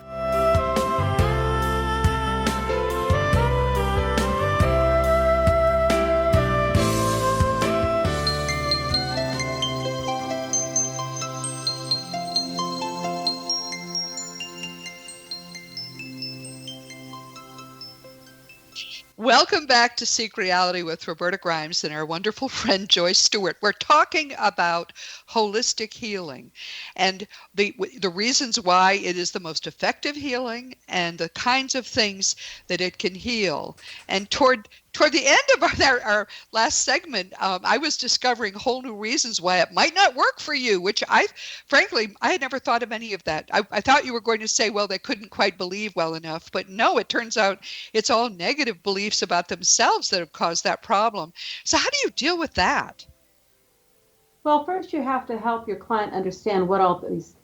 Welcome back to Seek Reality with Roberta Grimes and our wonderful friend Joyce Stewart. We're talking about holistic healing and the reasons why it is the most effective healing and the kinds of things that it can heal. And toward the end of our last segment, I was discovering whole new reasons why it might not work for you, which I had never thought of any of that. I thought you were going to say, well, they couldn't quite believe well enough. But no, it turns out it's all negative beliefs about themselves that have caused that problem. So how do you deal with that? Well, first you have to help your client understand what all these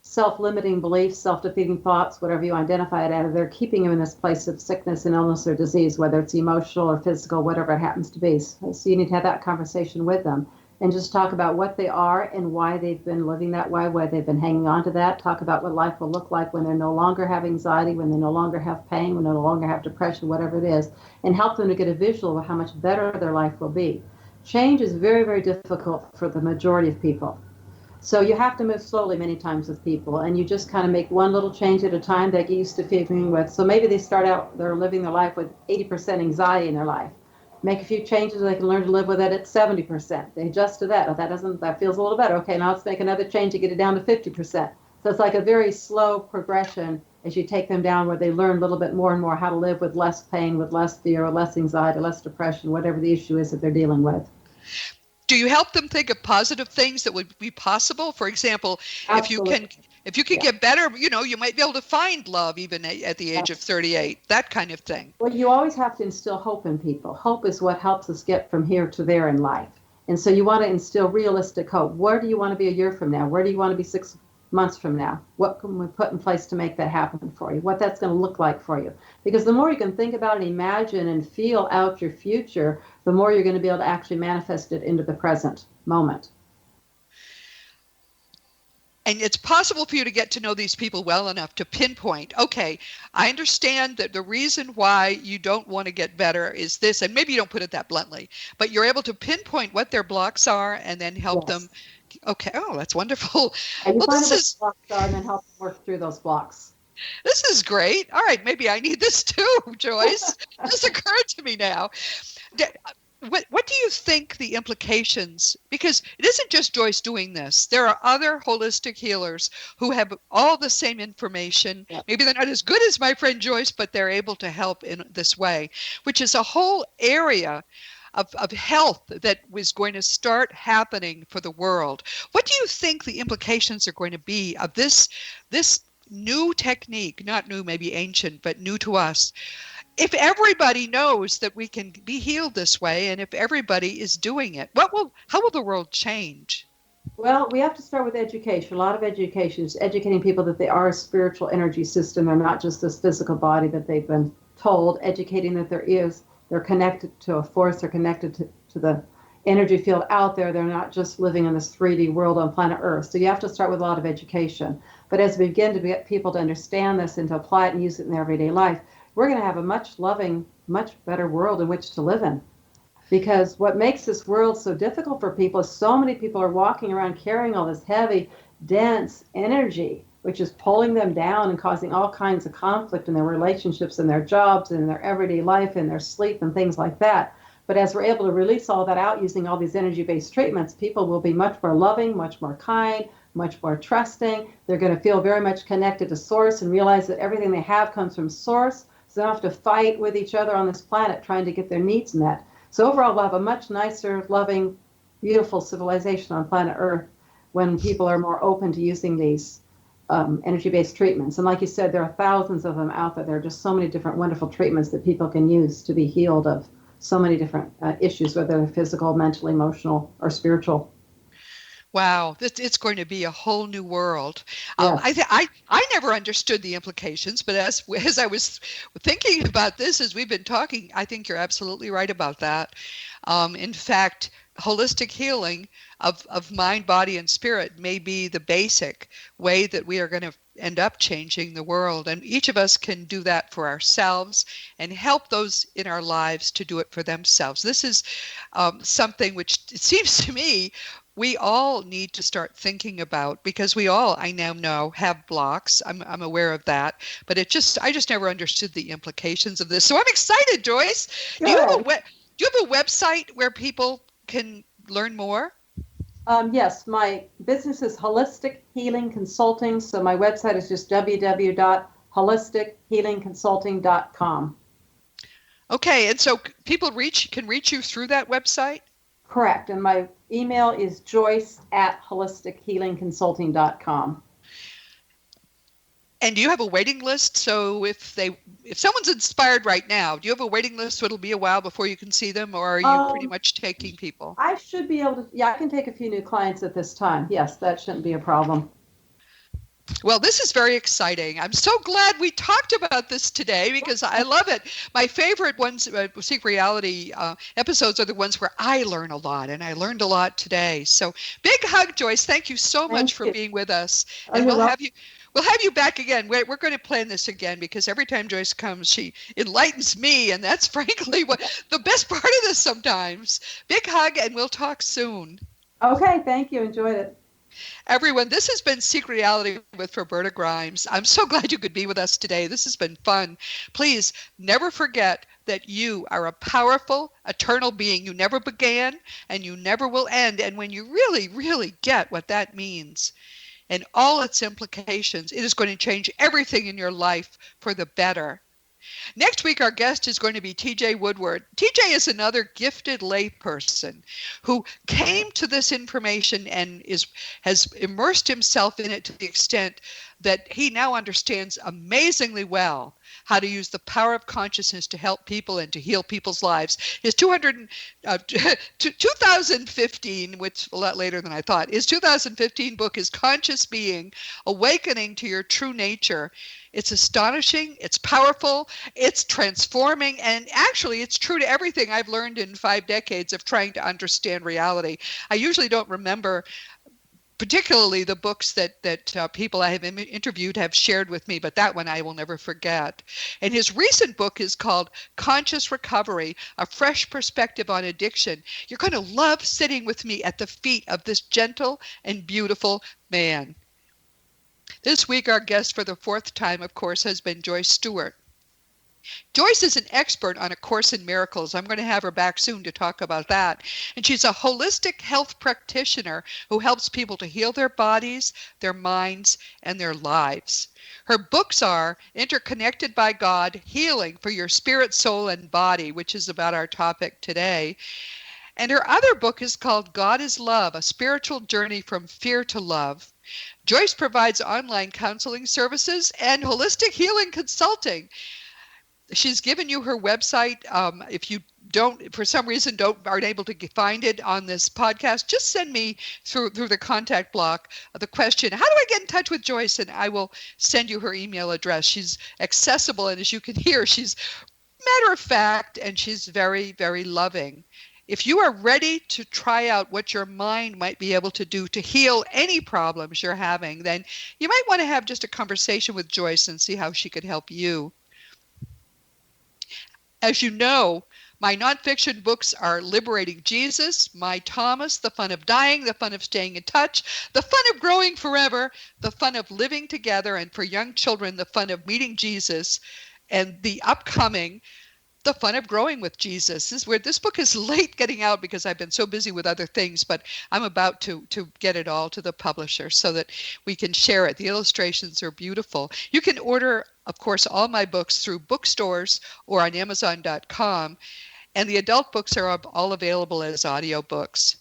self-limiting beliefs, self-defeating thoughts, whatever you identify it as, they're keeping you in this place of sickness and illness or disease, whether it's emotional or physical, whatever it happens to be. So you need to have that conversation with them and just talk about what they are and why they've been living that way, why they've been hanging on to that. Talk about what life will look like when they no longer have anxiety, when they no longer have pain, when they no longer have depression, whatever it is, and help them to get a visual of how much better their life will be. Change is very, very difficult for the majority of people. So you have to move slowly many times with people, and you just kind of make one little change at a time they get used to feeling with. So maybe they start out, they're living their life with 80% anxiety in their life. Make a few changes, they can learn to live with it at 70%. They adjust to that. Oh, that feels a little better. Okay, now let's make another change to get it down to 50%. So it's like a very slow progression as you take them down where they learn a little bit more and more how to live with less pain, with less fear, with less anxiety, less depression, whatever the issue is that they're dealing with. Do you help them think of positive things that would be possible? For example, Absolutely. if you can get better, you might be able to find love even at the age of 38, that kind of thing. Well, you always have to instill hope in people. Hope is what helps us get from here to there in life. And so you want to instill realistic hope. Where do you want to be a year from now? Where do you want to be 6 months from now? What can we put in place to make that happen for you? What that's going to look like for you? Because the more you can think about and imagine and feel out your future, the more you're going to be able to actually manifest it into the present moment. And it's possible for you to get to know these people well enough to pinpoint, okay, I understand that the reason why you don't want to get better is this, and maybe you don't put it that bluntly, but you're able to pinpoint what their blocks are and then help them. Okay, oh, that's wonderful. And you Well, find this what is the blocks are and then help them work through those blocks. This is great. All right, maybe I need this too, Joyce. This occurred to me now. What do you think the implications, because it isn't just Joyce doing this. There are other holistic healers who have all the same information. Yeah. Maybe they're not as good as my friend Joyce, but they're able to help in this way, which is a whole area of health that was going to start happening for the world. What do you think the implications are going to be of this new technique, not new, maybe ancient, but new to us? If everybody knows that we can be healed this way, and if everybody is doing it, how will the world change? Well, we have to start with education. A lot of education is educating people that they are a spiritual energy system. They're not just this physical body that they've been told, educating that they're connected to a force, they're connected to the energy field out there. They're not just living in this 3D world on planet Earth. So you have to start with a lot of education. But as we begin to get people to understand this and to apply it and use it in their everyday life, we're going to have a much loving, much better world in which to live in. Because what makes this world so difficult for people is so many people are walking around carrying all this heavy, dense energy, which is pulling them down and causing all kinds of conflict in their relationships and their jobs and in their everyday life and their sleep and things like that. But as we're able to release all that out using all these energy-based treatments, people will be much more loving, much more kind, much more trusting. They're going to feel very much connected to Source and realize that everything they have comes from Source. So they don't have to fight with each other on this planet trying to get their needs met. So overall, we'll have a much nicer, loving, beautiful civilization on planet Earth when people are more open to using these energy-based treatments. And like you said, there are thousands of them out there. There are just so many different wonderful treatments that people can use to be healed of so many different issues, whether they're physical, mental, emotional, or spiritual. Wow, it's going to be a whole new world. Yes. I never understood the implications, but as I was thinking about this, as we've been talking, I think you're absolutely right about that. In fact, holistic healing of mind, body, and spirit may be the basic way that we are going to end up changing the world. And each of us can do that for ourselves and help those in our lives to do it for themselves. This is something which it seems to me we all need to start thinking about, because we all, I now know, have blocks. I'm aware of that, but I just never understood the implications of this. So I'm excited, Joyce. Do you have a website where people can learn more? Yes, my business is Holistic Healing Consulting. So my website is just www.holistichealingconsulting.com. Okay, and so people can reach you through that website? Correct. And my email is joyce@holistichealingconsulting.com. And do you have a waiting list? So if someone's inspired right now, do you have a waiting list so it'll be a while before you can see them, or are you pretty much taking people? I should be able to, I can take a few new clients at this time. Yes, that shouldn't be a problem. Well, this is very exciting. I'm so glad we talked about this today because I love it. My favorite ones, Seek Reality episodes, are the ones where I learn a lot, and I learned a lot today. So big hug, Joyce. Thank you so much for being with us. And we'll have you back again. We're going to plan this again because every time Joyce comes, she enlightens me, and that's frankly what the best part of this sometimes. Big hug, and we'll talk soon. Okay, thank you. Enjoyed it. Everyone, this has been Seek Reality with Roberta Grimes. I'm so glad you could be with us today. This has been fun. Please never forget that you are a powerful, eternal being. You never began and you never will end. And when you really, really get what that means and all its implications, it is going to change everything in your life for the better. Next week, our guest is going to be TJ Woodward. TJ is another gifted layperson who came to this information and has immersed himself in it to the extent that he now understands amazingly well how to use the power of consciousness to help people and to heal people's lives. His 2015, which a lot later than I thought, his 2015 book is Conscious Being, Awakening to Your True Nature. It's astonishing, it's powerful, it's transforming, and actually it's true to everything I've learned in 5 decades of trying to understand reality. I usually don't remember particularly the books that people I have interviewed have shared with me, but that one I will never forget. And his recent book is called Conscious Recovery, A Fresh Perspective on Addiction. You're going to love sitting with me at the feet of this gentle and beautiful man. This week, our guest for the 4th time, of course, has been Joyce Stewart. Joyce is an expert on A Course in Miracles. I'm going to have her back soon to talk about that. And she's a holistic health practitioner who helps people to heal their bodies, their minds, and their lives. Her books are Interconnected by God, Healing for Your Spirit, Soul, and Body, which is about our topic today. And her other book is called God is Love, A Spiritual Journey from Fear to Love. Joyce provides online counseling services and holistic healing consulting. She's given you her website. If you don't, for some reason, aren't able to find it on this podcast, just send me through the contact block the question, how do I get in touch with Joyce? And I will send you her email address. She's accessible, and as you can hear, she's matter of fact, and she's very, very loving. If you are ready to try out what your mind might be able to do to heal any problems you're having, then you might want to have just a conversation with Joyce and see how she could help you. As you know, my nonfiction books are Liberating Jesus, My Thomas, The Fun of Dying, The Fun of Staying in Touch, The Fun of Growing Forever, The Fun of Living Together, and for young children, The Fun of Meeting Jesus, and the upcoming The Fun of Growing with Jesus. This book is late getting out because I've been so busy with other things, but I'm about to get it all to the publisher so that we can share it. The illustrations are beautiful. You can order, of course, all my books through bookstores or on Amazon.com, and the adult books are all available as audiobooks.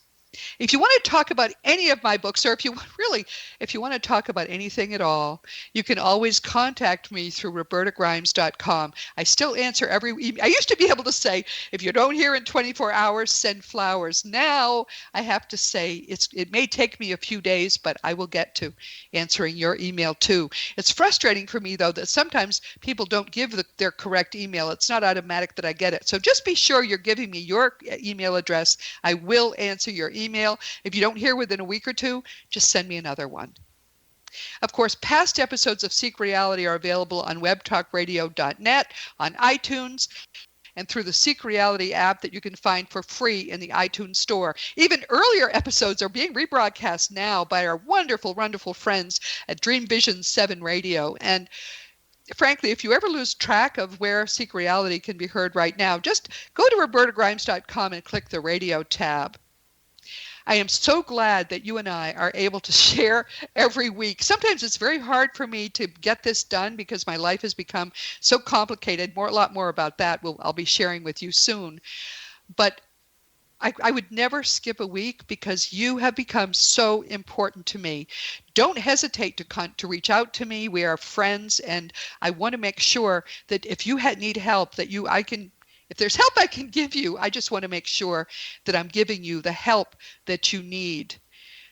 If you want to talk about any of my books, or if you want to talk about anything at all, you can always contact me through robertagrimes.com. I still answer every email. I used to be able to say, if you don't hear in 24 hours, send flowers. Now I have to say it may take me a few days, but I will get to answering your email too. It's frustrating for me, though, that sometimes people don't give their correct email. It's not automatic that I get it. So just be sure you're giving me your email address. I will answer your email. If you don't hear within a week or two, just send me another one. Of course, past episodes of Seek Reality are available on webtalkradio.net, on iTunes, and through the Seek Reality app that you can find for free in the iTunes store. Even earlier episodes are being rebroadcast now by our wonderful, wonderful friends at Dream Vision 7 Radio. And frankly, if you ever lose track of where Seek Reality can be heard right now, just go to robertagrimes.com and click the radio tab. I am so glad that you and I are able to share every week. Sometimes it's very hard for me to get this done because my life has become so complicated. A lot more about that I'll be sharing with you soon. But I would never skip a week because you have become so important to me. Don't hesitate to reach out to me. We are friends, and I want to make sure that if you need help, that if there's help I can give you, I just want to make sure that I'm giving you the help that you need.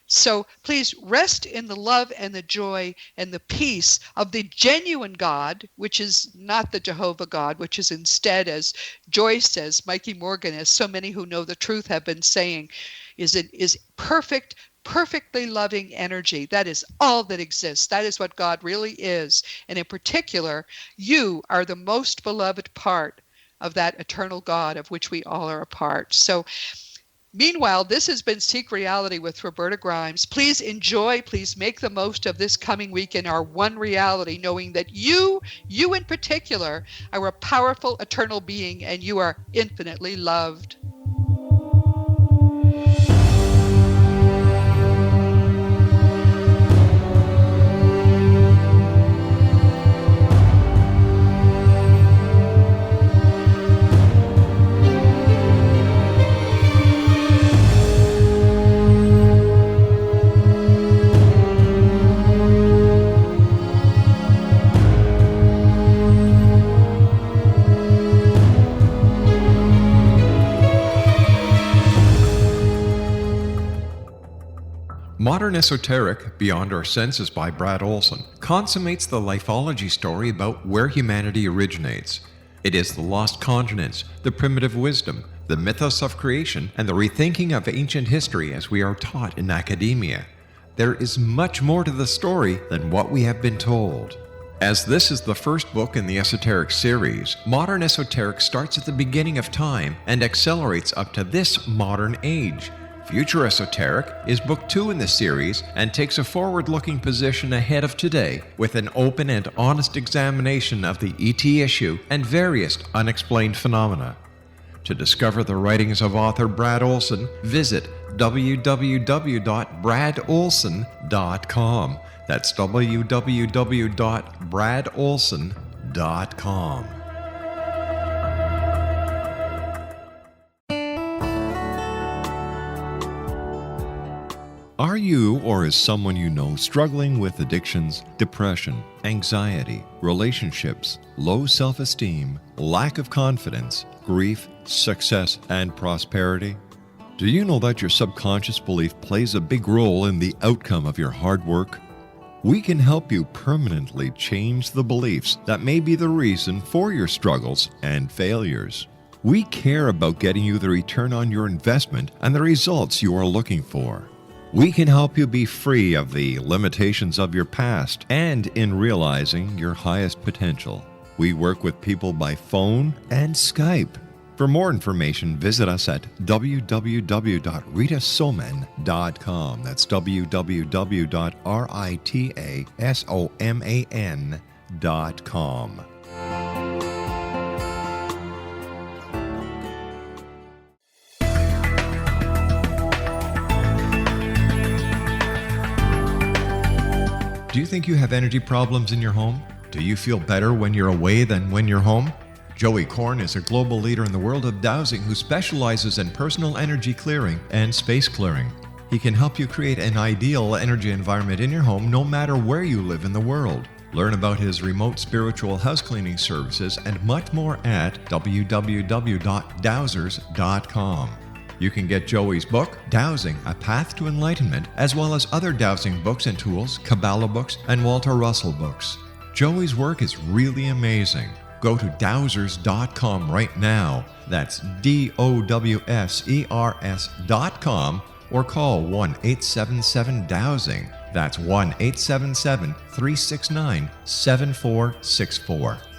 So please rest in the love and the joy and the peace of the genuine God, which is not the Jehovah God, which is instead, as Joyce says, Mikey Morgan, as so many who know the truth have been saying, is perfect, perfectly loving energy. That is all that exists. That is what God really is. And in particular, you are the most beloved part of that eternal God of which we all are a part. So meanwhile, this has been Seek Reality with Roberta Grimes. Please make the most of this coming week in our one reality, knowing that you in particular, are a powerful eternal being and you are infinitely loved. Modern Esoteric, Beyond Our Senses by Brad Olson, consummates the lifology story about where humanity originates. It is the lost continents, the primitive wisdom, the mythos of creation, and the rethinking of ancient history as we are taught in academia. There is much more to the story than what we have been told. As this is the first book in the Esoteric series, Modern Esoteric starts at the beginning of time and accelerates up to this modern age. Future Esoteric is book 2 in the series and takes a forward-looking position ahead of today with an open and honest examination of the ET issue and various unexplained phenomena. To discover the writings of author Brad Olson, visit www.bradolson.com. That's www.bradolson.com. Are you or is someone you know struggling with addictions, depression, anxiety, relationships, low self-esteem, lack of confidence, grief, success, and prosperity? Do you know that your subconscious belief plays a big role in the outcome of your hard work? We can help you permanently change the beliefs that may be the reason for your struggles and failures. We care about getting you the return on your investment and the results you are looking for. We can help you be free of the limitations of your past and in realizing your highest potential. We work with people by phone and Skype. For more information, visit us at www.ritasoman.com. That's www.ritasoman.com. Do you think you have energy problems in your home? Do you feel better when you're away than when you're home? Joey Korn is a global leader in the world of dowsing who specializes in personal energy clearing and space clearing. He can help you create an ideal energy environment in your home no matter where you live in the world. Learn about his remote spiritual house cleaning services and much more at www.dowsers.com. You can get Joey's book, Dowsing, A Path to Enlightenment, as well as other dowsing books and tools, Kabbalah books, and Walter Russell books. Joey's work is really amazing. Go to dowsers.com right now. That's DOWSERS.com or call 1-877-DOWSING. That's 1-877-369-7464.